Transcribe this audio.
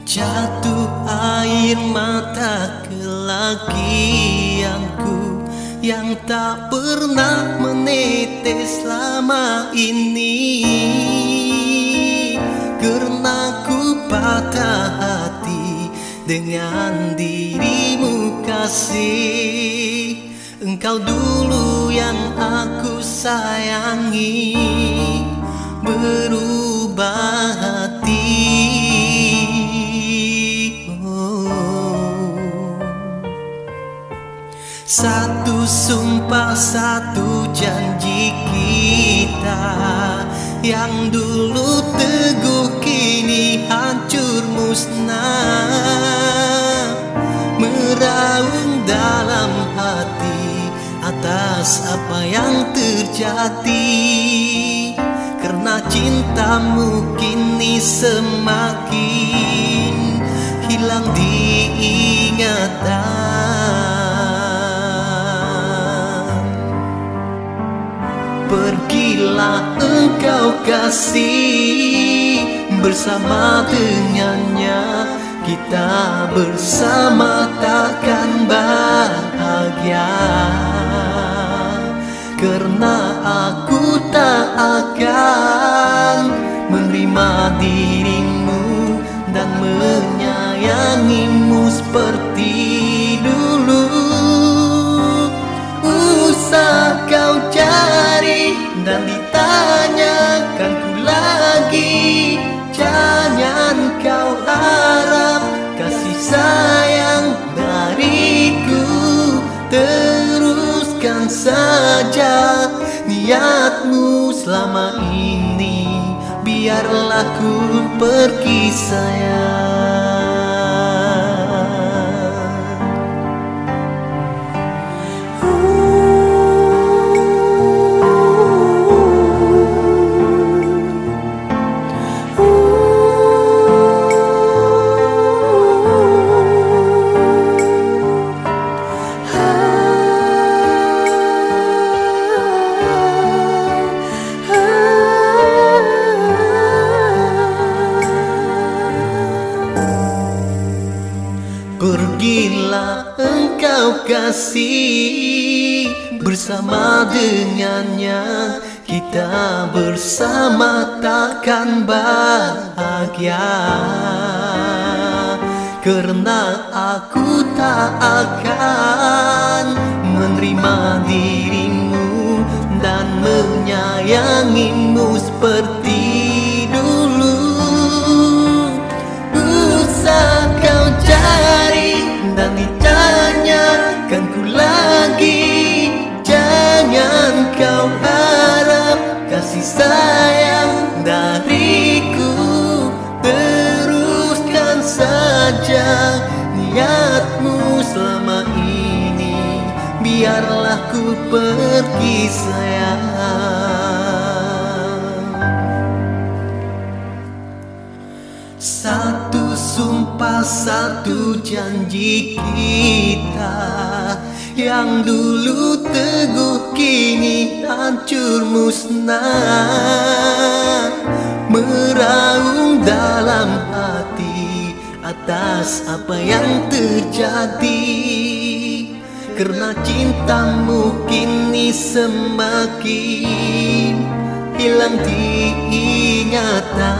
Jatuh air mata kelakianku yang tak pernah menetes selama ini, karena ku patah hati dengan dirimu kasih. Engkau dulu yang aku sayangi berubah hati. Satu sumpah, satu janji kita yang dulu teguh kini hancur musnah, meraung dalam hati atas apa yang terjadi. Karena cintamu kini semakin hilang diingatan. Pergilah engkau kasih, bersama dengannya kita bersama takkan bahagia. Karena aku tak akan menerima dirimu dan menyayangimu seperti dulu. Usah kau cari dan ditanyakan ku lagi, jangan kau harap kasih sayang dariku. Teruskan saja niatmu selama ini, biarlah ku pergi sayang. Pergilah engkau kasih, bersama dengannya kita bersama takkan bahagia. Karena aku tak akan menerima dirimu dan menyayangimu seperti dulu. Usah kau cari dan ditanyakan ku lagi, jangan kau harap kasih sayang dariku. Teruskan saja niatmu selama ini, biarlah ku pergi sayang. Satu sumpah, satu janji kita yang dulu teguh kini hancur musnah, meraung dalam hati atas apa yang terjadi. Karena cintamu kini semakin hilang diingatan.